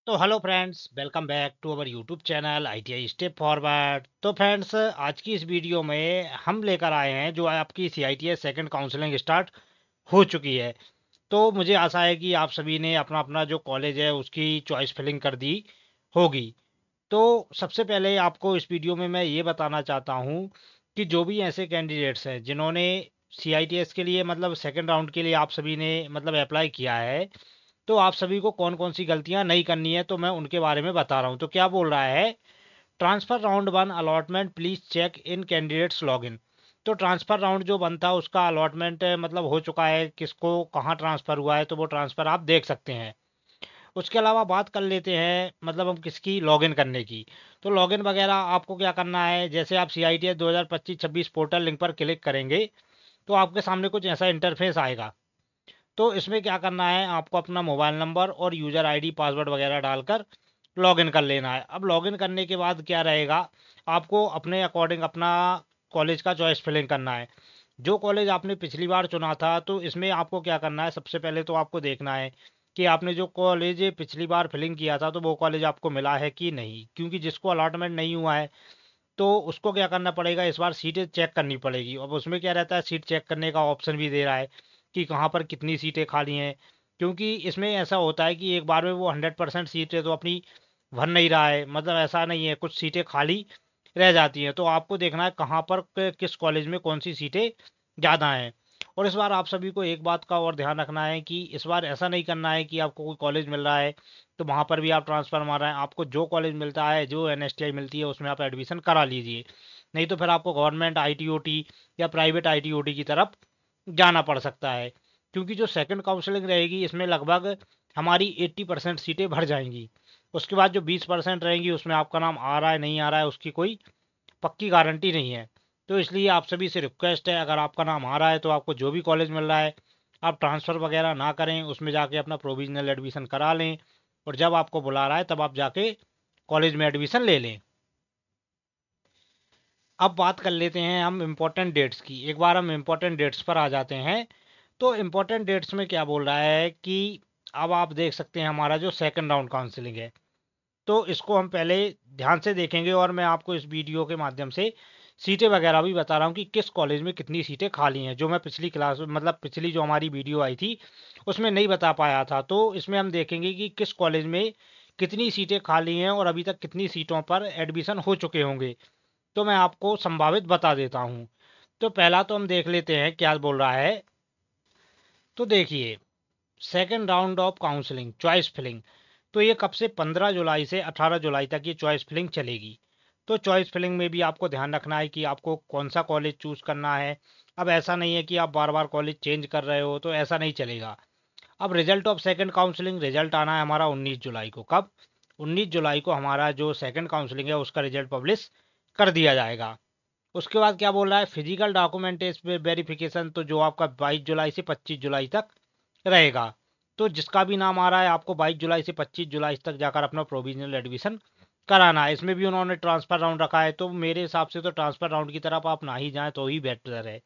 तो hello friends, welcome back to our YouTube channel ITI step forward. तो friends, आज की इस वीडियो में हम लेकर आए हैं जो आपकी सीआईटीएस सेकंड काउंसलिंग स्टार्ट हो चुकी है। तो मुझे आशा है कि आप सभी ने अपना अपना जो कॉलेज है उसकी चॉइस फिलिंग कर दी होगी। तो सबसे पहले आपको इस वीडियो में मैं ये बताना चाहता हूँ कि जो भी ऐसे कैंडिडेट्स हैं जिन्होंने सीआईटीएस के लिए मतलब सेकंड राउंड के लिए आप सभी ने मतलब अप्लाई किया है, तो आप सभी को कौन-कौन सी गलतियाँ नहीं करनी है, तो मैं उनके बारे में बता रहा हूँ। तो क्या बोल रहा है, transfer round 1 allotment please check in candidates login. तो ट्रांसफर राउंड जो बनता है उसका अलॉटमेंट मतलब हो चुका है, किसको कहाँ ट्रांसफर हुआ है, तो वो ट्रांसफर आप देख सकते हैं। उसके अलावा बात कर लेते हैं मतलब हम किसकी लॉगिन करने की। तो लॉगिन वगैरह आपको क्या करना है, जैसे आप सीआईटीएस 2025-26 पोर्टल लिंक पर क्लिक करेंगे, तो आपके सामने कुछ ऐसा इंटरफेस आएगा। तो इसमें क्या करना है, आपको अपना मोबाइल नंबर और यूज़र आईडी पासवर्ड वगैरह डालकर लॉगिन कर लेना है। अब लॉगिन करने के बाद क्या रहेगा, आपको अपने अकॉर्डिंग अपना कॉलेज का चॉइस फिलिंग करना है। जो कॉलेज आपने पिछली बार चुना था, तो इसमें आपको क्या करना है, सबसे पहले तो आपको देखना है कि आपने जो कॉलेज पिछली बार फिलिंग किया था, तो वो कॉलेज आपको मिला है कि नहीं। क्योंकि जिसको अलॉटमेंट नहीं हुआ है, तो उसको क्या करना पड़ेगा, इस बार सीटें चेक करनी पड़ेगी। अब उसमें क्या रहता है, सीट चेक करने का ऑप्शन भी दे रहा है कि कहाँ पर कितनी सीटें खाली हैं। क्योंकि इसमें ऐसा होता है कि एक बार में वो 100% सीटें तो अपनी भर नहीं रहा है, मतलब ऐसा नहीं है, कुछ सीटें खाली रह जाती हैं। तो आपको देखना है कहाँ पर किस कॉलेज में कौन सी सीटें ज़्यादा हैं। और इस बार आप सभी को एक बात का और ध्यान रखना है कि इस बार ऐसा नहीं करना है कि आपको कोई कॉलेज मिल रहा है तो वहाँ पर भी आप ट्रांसफ़र मार रहे हैं। आपको जो कॉलेज मिलता है, जो एनएसटीआई मिलती है, उसमें आप एडमिशन करा लीजिए। नहीं तो फिर आपको गवर्नमेंट आईटीओटी या प्राइवेट आईटीओटी की तरफ जाना पड़ सकता है। क्योंकि जो सेकंड काउंसलिंग रहेगी, इसमें लगभग हमारी 80% सीटें भर जाएंगी। उसके बाद जो 20% रहेंगी, उसमें आपका नाम आ रहा है नहीं आ रहा है, उसकी कोई पक्की गारंटी नहीं है। तो इसलिए आप सभी से रिक्वेस्ट है, अगर आपका नाम आ रहा है तो आपको जो भी कॉलेज मिल रहा है, आप ट्रांसफ़र वगैरह ना करें, उसमें जाके अपना प्रोविजनल एडमिशन करा लें। और जब आपको बुला रहा है तब आप जाके कॉलेज में एडमिशन ले लें। अब बात कर लेते हैं हम इम्पोर्टेंट डेट्स की। एक बार हम इम्पोर्टेंट डेट्स पर आ जाते हैं। तो इम्पोर्टेंट डेट्स में क्या बोल रहा है कि अब आप देख सकते हैं हमारा जो सेकंड राउंड काउंसलिंग है, तो इसको हम पहले ध्यान से देखेंगे और मैं आपको इस वीडियो के माध्यम से सीटें वगैरह भी बता रहा हूँ कि किस कॉलेज में कितनी सीटें खाली हैं, जो मैं पिछली क्लास मतलब पिछली जो हमारी वीडियो आई थी उसमें नहीं बता पाया था। तो इसमें हम देखेंगे कि किस कॉलेज में कितनी सीटें खाली हैं और अभी तक कितनी सीटों पर एडमिशन हो चुके होंगे। तो मैं आपको संभावित बता देता हूँ। तो पहला तो हम देख लेते हैं क्या बोल रहा है। तो देखिए, second round of counselling choice filling, तो ये कब से 15 जुलाई से 18 जुलाई तक ये चॉइस फिलिंग चलेगी। तो चॉइस फिलिंग में भी आपको ध्यान रखना है कि आपको कौन सा कॉलेज चूज करना है। अब ऐसा नहीं है कि आप बार बार कॉलेज चेंज कर रहे हो, तो ऐसा नहीं चलेगा। अब result of second counselling result आना है हमारा 19 जुलाई को। कब? 19 जुलाई को हमारा जो सेकंड काउंसलिंग है उसका रिजल्ट पब्लिश कर दिया जाएगा। उसके बाद क्या बोल रहा है, फिजिकल डॉक्यूमेंटेशन वेरिफिकेशन, तो जो आपका 22 जुलाई से 25 जुलाई तक रहेगा। तो जिसका भी नाम आ रहा है, आपको 22 जुलाई से 25 जुलाई तक जाकर अपना प्रोविजनल एडमिशन कराना है। इसमें भी उन्होंने ट्रांसफर राउंड रखा है, तो मेरे हिसाब से तो ट्रांसफर राउंड की तरफ आप ना ही जाएं तो ही बेटर है।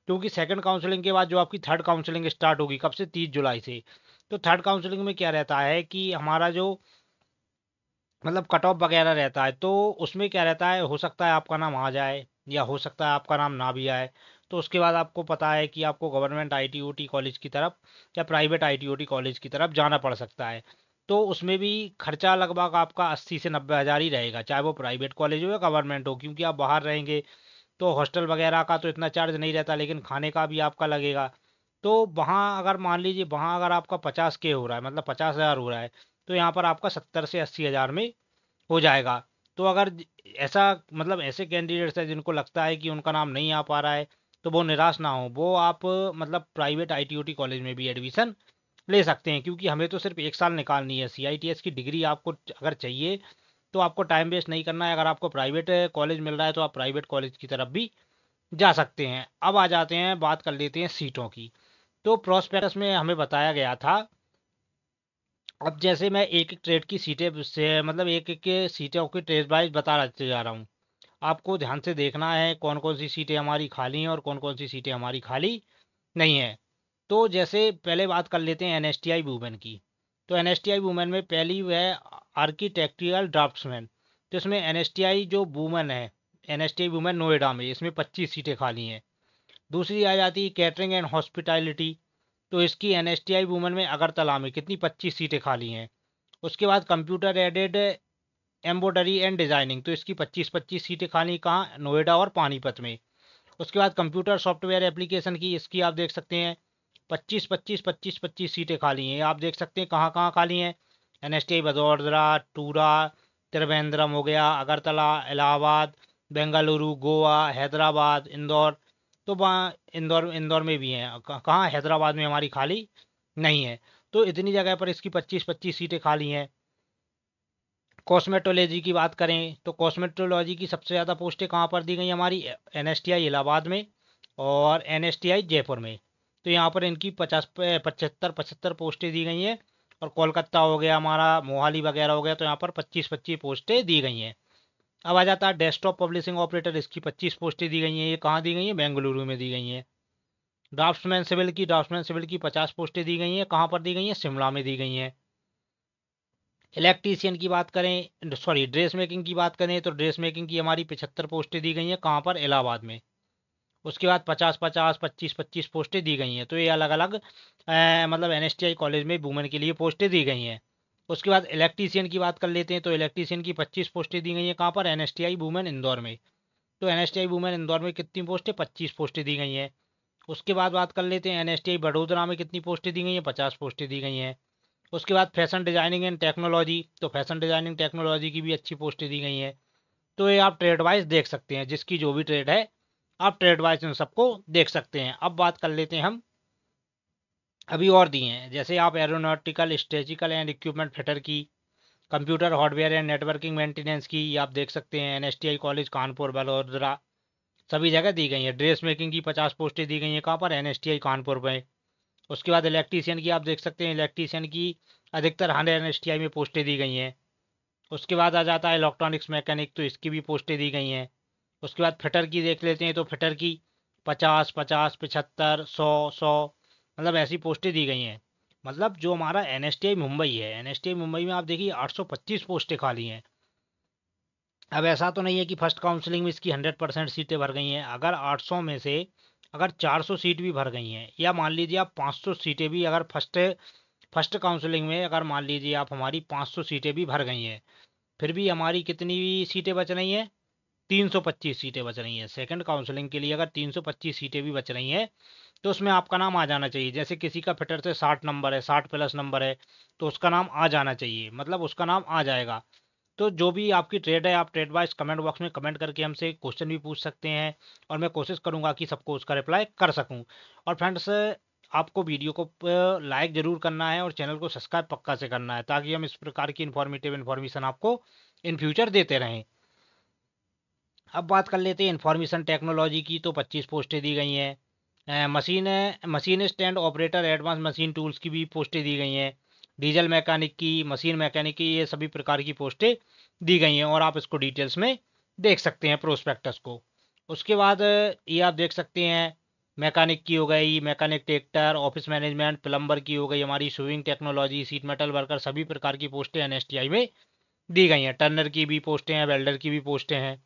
क्योंकि सेकंड काउंसलिंग के बाद जो आपकी थर्ड काउंसलिंग स्टार्ट होगी, कब से? 30 जुलाई से। तो थर्ड काउंसलिंग में क्या रहता है कि हमारा जो मतलब कट ऑफ वगैरह रहता है, तो उसमें क्या रहता है, हो सकता है आपका नाम आ जाए या हो सकता है आपका नाम ना भी आए। तो उसके बाद आपको पता है कि आपको गवर्नमेंट आईटीओटी कॉलेज की तरफ या प्राइवेट आईटीओटी कॉलेज की तरफ जाना पड़ सकता है। तो उसमें भी खर्चा लगभग आपका 80 से 90 हज़ार ही रहेगा, चाहे वो प्राइवेट कॉलेज हो या गवर्नमेंट हो। क्योंकि आप बाहर रहेंगे तो हॉस्टल वगैरह का तो इतना चार्ज नहीं रहता, लेकिन खाने का भी आपका लगेगा। तो वहाँ अगर मान लीजिए, वहाँ अगर आपका 50K हो रहा है, मतलब 50 हज़ार हो रहा है, तो यहाँ पर आपका 70 से 80 हज़ार में हो जाएगा। तो अगर ऐसा मतलब ऐसे कैंडिडेट्स हैं जिनको लगता है कि उनका नाम नहीं आ पा रहा है, तो वो निराश ना हो, वो आप मतलब प्राइवेट आईटीओटी कॉलेज में भी एडमिशन ले सकते हैं। क्योंकि हमें तो सिर्फ एक साल निकालनी है, सीआईटीएस की डिग्री आपको अगर चाहिए तो आपको टाइम वेस्ट नहीं करना है। अगर आपको प्राइवेट कॉलेज मिल रहा है तो आप प्राइवेट कॉलेज की तरफ भी जा सकते हैं। अब आ जाते हैं, बात कर लेते हैं सीटों की। तो प्रोस्पेक्टस में हमें बताया गया था। अब जैसे मैं एक एक ट्रेड की सीटें से मतलब एक एक के सीटों की ट्रेड वाइज बताते जा रहा हूँ। आपको ध्यान से देखना है कौन कौन सी सीटें हमारी खाली हैं और कौन कौन सी सीटें हमारी खाली नहीं है। तो जैसे पहले बात कर लेते हैं एनएसटीआई वुमेन की। तो एनएसटीआई वुमेन में पहली है आर्किटेक्चरल ड्राफ्ट्समैन। तो इसमें NSTI जो वुमेन है, NSTI वुमेन नोएडा में, इसमें 25 सीटें खाली हैं। दूसरी आ जाती है कैटरिंग एंड हॉस्पिटैलिटी, तो इसकी NSTI वुमेन में अगरतला में कितनी 25 सीटें खाली हैं। उसके बाद computer aided embroidery and designing, तो इसकी 25-25 सीटें खाली कहाँ, नोएडा और पानीपत में। उसके बाद कंप्यूटर सॉफ्टवेयर एप्लीकेशन की, इसकी आप देख सकते हैं 25-25-25-25 सीटें खाली हैं। आप देख सकते हैं कहाँ कहाँ खाली हैं। NSTI वडोदरा, टूरा, त्रिवेंद्रम हो गया, अगरतला, इलाहाबाद, बेंगलुरु, गोवा, हैदराबाद, इंदौर। तो वहाँ इंदौर में भी हैं, कहाँ, हैदराबाद में हमारी खाली नहीं है। तो इतनी जगह पर इसकी 25-25 सीटें खाली हैं। कॉस्मेटोलॉजी की बात करें तो कॉस्मेटोलॉजी की सबसे ज़्यादा पोस्टें कहाँ पर दी गई हमारी, NSTI इलाहाबाद में और NSTI जयपुर में। तो यहाँ पर इनकी 75 पोस्टें दी गई हैं। और कोलकाता हो गया हमारा, मोहाली वगैरह हो गया, तो यहाँ पर 25-25 पोस्टें दी गई हैं। अब आ जाता है डेस्कटॉप पब्लिशिंग ऑपरेटर, इसकी 25 पोस्टें दी गई हैं। ये कहाँ दी गई हैं, बेंगलुरु में दी गई हैं। ड्राफ्ट्समैन सिविल की 50 पोस्टें दी गई हैं। कहाँ पर दी गई हैं, शिमला में दी गई हैं। इलेक्ट्रीशियन की बात करें, सॉरी ड्रेस मेकिंग की बात करें, तो ड्रेस मेकिंग की हमारी 75 पोस्टें दी गई हैं। कहाँ पर, इलाहाबाद में। उसके बाद 50-50, 25-25 पोस्टें दी गई हैं। तो ये अलग अलग मतलब NSTI कॉलेज में वुमेन के लिए पोस्टें दी गई हैं। उसके बाद इलेक्ट्रीशियन की बात कर लेते हैं, तो इलेक्ट्रीशियन की 25 पोस्टें दी गई हैं। कहाँ पर, NSTI वुमेन इंदौर में। तो NSTI वुमेन इंदौर में कितनी पोस्टें, 25 पोस्टें दी गई हैं। उसके बाद बात कर लेते हैं NSTI वडोदरा में कितनी पोस्टें दी गई हैं, 50 पोस्टें दी गई हैं। उसके बाद फैशन डिजाइनिंग एंड टेक्नोलॉजी, तो फैशन डिजाइनिंग टेक्नोलॉजी की भी अच्छी पोस्टें दी गई हैं। तो ये आप ट्रेड वाइज देख सकते हैं, जिसकी जो भी ट्रेड है आप ट्रेड वाइज इन सबको देख सकते हैं। अब बात कर लेते हैं हम, अभी और दिए हैं, जैसे आप एरोनॉटिकल, स्ट्रेचिकल एंड इक्विपमेंट फिटर की, computer hardware and networking maintenance की, ये आप देख सकते हैं NSTI कॉलेज कानपुर, वडोदरा, सभी जगह दी गई है। ड्रेस मेकिंग की 50 पोस्टें दी गई हैं। कहाँ पर, NSTI कानपुर में। उसके बाद इलेक्ट्रीशियन की आप देख सकते हैं, इलेक्ट्रीशियन की अधिकतर 100 NSTI में पोस्टें दी गई हैं। उसके बाद आ जाता है इलेक्ट्रॉनिक्स मैकेनिक, तो इसकी भी पोस्टें दी गई हैं। उसके बाद फिटर की देख लेते हैं, तो फिटर की 50-50, 75, 100-100, मतलब ऐसी पोस्टें दी गई हैं। मतलब जो हमारा NSTI मुंबई है, NSTI मुंबई में आप देखिए 825 पोस्टें खाली हैं। अब ऐसा तो नहीं है कि फर्स्ट काउंसलिंग में इसकी 100% सीटें भर गई हैं। अगर 800 में से अगर 400 सीट भी भर गई हैं, या मान लीजिए आप 500 सीटें भी अगर फर्स्ट काउंसलिंग में अगर मान लीजिए आप हमारी 500 सीटें भी भर गई हैं, फिर भी हमारी कितनी सीटें बच रही हैं, 325 सीटें बच रही हैं। सेकंड काउंसलिंग के लिए अगर 325 सीटें भी बच रही हैं, तो उसमें आपका नाम आ जाना चाहिए। जैसे किसी का फिटर से 60 नंबर है, 60+ नंबर है, तो उसका नाम आ जाना चाहिए, मतलब उसका नाम आ जाएगा। तो जो भी आपकी ट्रेड है, आप ट्रेड वाइज कमेंट बॉक्स में कमेंट करके हमसे क्वेश्चन भी पूछ सकते हैं, और मैं कोशिश करूंगा कि सबको उसका रिप्लाई कर सकूं। और फ्रेंड्स, आपको वीडियो को लाइक जरूर करना है और चैनल को सब्सक्राइब पक्का से करना है, ताकि हम इस प्रकार की इन्फॉर्मेटिव इन्फॉर्मेशन आपको इन फ्यूचर देते रहें। अब बात कर लेते हैं इंफॉर्मेशन टेक्नोलॉजी की, तो 25 पोस्टें दी गई हैं। Machinist and operator advance machine tools की भी पोस्टें दी गई हैं। डीजल मैकेनिक की, मशीन मैकेनिक की, ये सभी प्रकार की पोस्टें दी गई हैं, और आप इसको डिटेल्स में देख सकते हैं प्रोस्पेक्टस को। उसके बाद ये आप देख सकते हैं, मैकेनिक की हो गई, mechanic tractor, office management, plumber की हो गई हमारी, swing technology, seat metal worker, सभी प्रकार की पोस्टें NSTI में दी गई हैं। टर्नर की भी पोस्टें हैं, वेल्डर की भी पोस्टें हैं।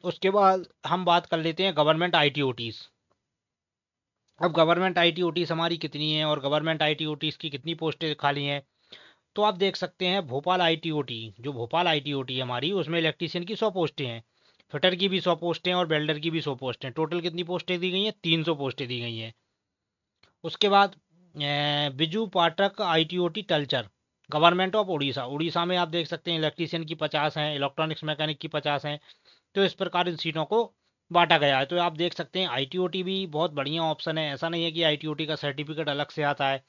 उसके बाद हम बात कर लेते हैं गवर्नमेंट ITOTs। अब गवर्नमेंट ITOTs हमारी कितनी हैं, और गवर्नमेंट ITOTs की कितनी पोस्टें खाली हैं, तो आप देख सकते हैं भोपाल ITOT, जो भोपाल ITOT है हमारी, उसमें इलेक्ट्रीशियन की 100 पोस्टें हैं, फिटर की भी 100 पोस्टें हैं, और वेल्डर की भी 100 पोस्टें। टोटल कितनी पोस्टें दी गई हैं, 300 पोस्टें दी गई हैं। उसके बाद बिजू पाठक ITOT टल्चर, गवर्नमेंट ऑफ उड़ीसा, उड़ीसा में आप देख सकते हैं इलेक्ट्रीशियन की 50 हैं, इलेक्ट्रॉनिक्स मैकेनिक की 50 हैं। तो इस प्रकार इन सीटों को बांटा गया है। तो आप देख सकते हैं ITOT भी बहुत बढ़िया ऑप्शन है। ऐसा नहीं है कि ITOT का सर्टिफिकेट अलग से आता है,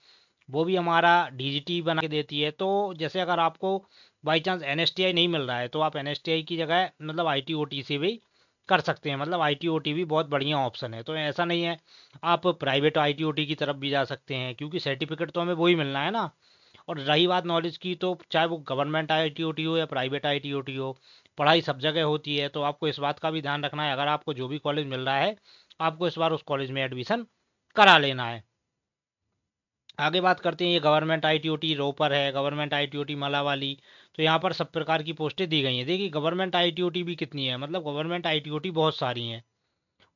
वो भी हमारा DGT बना के देती है। तो जैसे अगर आपको बाई चांस NSTI नहीं मिल रहा है, तो आप NSTI की जगह मतलब ITOT से भी कर सकते हैं। मतलब ITOT भी बहुत बढ़िया ऑप्शन है। तो ऐसा नहीं है, आप प्राइवेट ITOT की तरफ भी जा सकते हैं, क्योंकि सर्टिफिकेट तो हमें वही मिलना है ना। और रही बात नॉलेज की, तो चाहे वो गवर्नमेंट ITOT हो या प्राइवेट ITOT हो, पढ़ाई सब जगह होती है। तो आपको इस बात का भी ध्यान रखना है, अगर आपको जो भी कॉलेज मिल रहा है, आपको इस बार उस कॉलेज में एडमिशन करा लेना है। आगे बात करते हैं, ये गवर्नमेंट आईटीओटी रोपर है, गवर्नमेंट आईटीओटी मलावाली। तो यहाँ पर सब प्रकार की पोस्टें दी गई हैं। देखिए गवर्नमेंट आईटीओटी भी कितनी है, मतलब गवर्नमेंट आईटीओटी बहुत सारी हैं।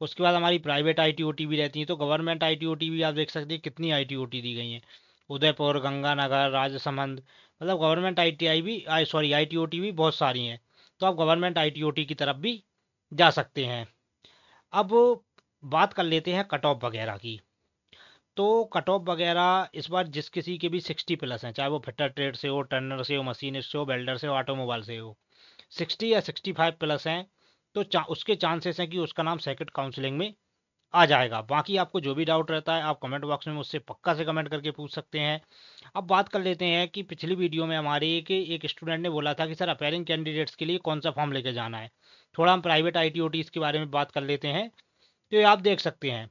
उसके बाद हमारी प्राइवेट आईटीओटी भी रहती है। तो गवर्नमेंट आईटीओटी भी आप देख सकते हैं कितनी आईटीओटी दी गई हैं। उदयपुर, गंगानगर, राजसमंद, मतलब गवर्नमेंट आईटीआई भी सॉरी आईटीओटी भी बहुत सारी हैं। तो आप गवर्नमेंट आईटीओटी की तरफ भी जा सकते हैं। अब बात कर लेते हैं कट ऑफ वगैरह की। तो कट ऑफ वगैरह इस बार जिस किसी के भी 60 प्लस हैं, चाहे वो फिटर ट्रेड से हो, टर्नर से हो, मशीनिस्ट से हो, वेल्डर से हो, ऑटोमोबाइल से हो, 60 या 65 प्लस हैं, तो उसके चांसेस हैं कि उसका नाम सेकंड काउंसलिंग में आ जाएगा। बाकी आपको जो भी डाउट रहता है आप कमेंट बॉक्स में मुझसे पक्का से कमेंट करके पूछ सकते हैं। अब बात कर लेते हैं कि पिछली वीडियो में हमारे एक स्टूडेंट ने बोला था कि सर अपेयरिंग कैंडिडेट्स के लिए कौन सा फॉर्म लेके जाना है। थोड़ा हम प्राइवेट आईटीओटीज के बारे में बात कर लेते हैं। तो ये आप देख सकते हैं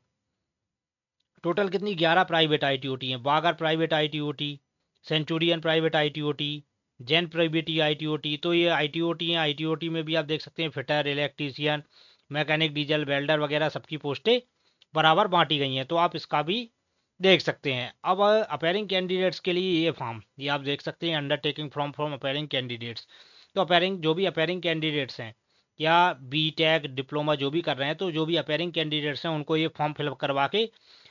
टोटल कितनी 11 प्राइवेट आईटीओटी हैं। Bagar private ITOT, Centurion private ITOT, Jain private ITOT. तो ये आईटीओटी हैं। आईटीओटी में भी आप देख सकते हैं fitter, electrician, mechanic, diesel, welder वगैरह सबकी पोस्टें बराबर बांटी गई हैं। तो आप इसका भी देख सकते हैं। अब अपेयरिंग कैंडिडेट्स के लिए ये फॉर्म ये आप देख सकते हैं, अंडरटेकिंग फ्रॉम अपेयरिंग कैंडिडेट्स। तो अपेयरिंग जो भी अपेयरिंग कैंडिडेट्स हैं या बी टेक डिप्लोमा जो भी कर रहे हैं, तो जो भी अपेयरिंग कैंडिडेट्स हैं उनको ये फॉर्म फिलअप करवा के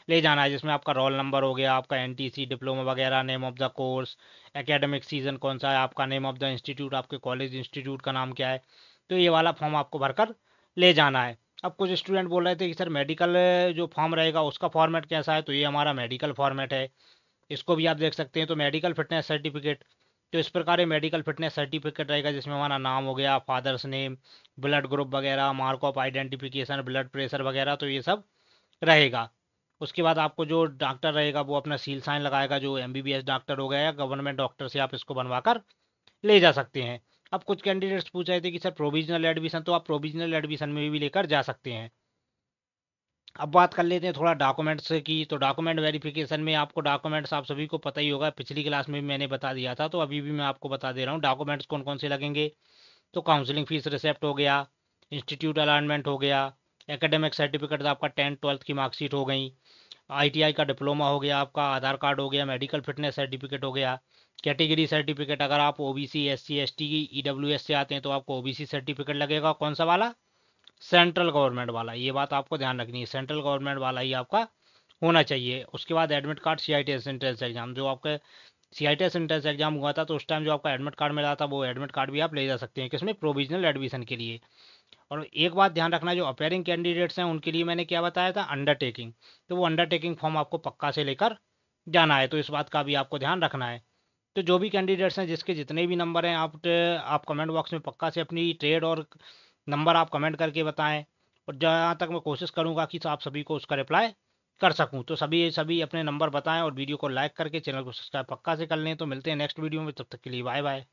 ले जाना है, जिसमें आपका रोल नंबर हो गया, आपका एनटीसी, डिप्लोमा वगैरह, name of the course, academic season कौन सा है, आपका नेम ऑफ द इंस्टीट्यूट, आपके कॉलेज इंस्टीट्यूट का नाम क्या है। तो ये वाला फॉर्म आपको भरकर ले जाना है। अब कुछ स्टूडेंट बोल रहे थे कि सर मेडिकल जो फॉर्म रहेगा उसका फॉर्मेट कैसा है। तो ये हमारा मेडिकल फॉर्मेट है, इसको भी आप देख सकते हैं। तो मेडिकल फिटनेस सर्टिफिकेट, तो इस प्रकार ये मेडिकल फिटनेस सर्टिफिकेट रहेगा, जिसमें हमारा नाम हो गया, फादर्स नेम, ब्लड ग्रुप वगैरह, mark of identification, blood pressure वगैरह, तो ये सब रहेगा। उसके बाद आपको जो डॉक्टर रहेगा वो अपना सील साइन लगाएगा, जो एमबीबीएस डॉक्टर हो गया या गवर्नमेंट डॉक्टर से आप इसको बनवा कर ले जा सकते हैं। अब कुछ कैंडिडेट्स पूछ रहे थे कि सर प्रोविजनल एडमिशन, तो आप प्रोविजनल एडमिशन में भी लेकर जा सकते हैं। अब बात कर लेते हैं थोड़ा डॉक्यूमेंट्स की। तो डॉक्यूमेंट वेरिफिकेशन में आपको डॉक्यूमेंट्स आप सभी को पता ही होगा, पिछली क्लास में भी मैंने बता दिया था, तो अभी भी मैं आपको बता दे रहा हूँ डॉक्यूमेंट्स कौन कौन से लगेंगे। तो काउंसलिंग फीस रिसिप्ट हो गया, इंस्टीट्यूट अलॉटमेंट हो गया, एकेडमिक सर्टिफिकेट आपका 10th 12th की मार्कशीट हो गई, आईटीआई का डिप्लोमा हो गया, आपका आधार कार्ड हो गया, मेडिकल फिटनेस सर्टिफिकेट हो गया, कैटेगरी सर्टिफिकेट, अगर आप ओबीसी एससी एसटी की ईडब्ल्यूएस से आते हैं तो आपको ओबीसी सर्टिफिकेट लगेगा। कौन सा वाला? सेंट्रल गवर्नमेंट वाला। ये बात आपको ध्यान रखनी है, सेंट्रल गवर्नमेंट वाला ही आपका होना चाहिए। उसके बाद admit card, CITS entrance exam, जो आपका सीआईटीएस एंट्रेंस एग्जाम हुआ था तो उस टाइम जो आपका एडमिट कार्ड मिला था वो एडमिट कार्ड भी आप ले जा सकते हैं, किसमें? प्रोविजनल एडमिशन के लिए। और एक बात ध्यान रखना, जो अपेयरिंग कैंडिडेट्स हैं उनके लिए मैंने क्या बताया था? अंडरटेकिंग। तो वो अंडरटेकिंग फॉर्म आपको पक्का से लेकर जाना है, तो इस बात का भी आपको ध्यान रखना है। तो जो भी कैंडिडेट्स हैं जिसके जितने भी नंबर हैं, आप कमेंट बॉक्स में पक्का से अपनी ट्रेड और नंबर आप कमेंट करके बताएं। और जहाँ तक मैं कोशिश करूँगा कि आप सभी को उसका रिप्लाई कर सकूँ। तो सभी सभी अपने नंबर बताएं और वीडियो को लाइक करके चैनल को सब्सक्राइब पक्का से कर लें। तो मिलते हैं नेक्स्ट वीडियो में, तब तक के लिए बाय बाय।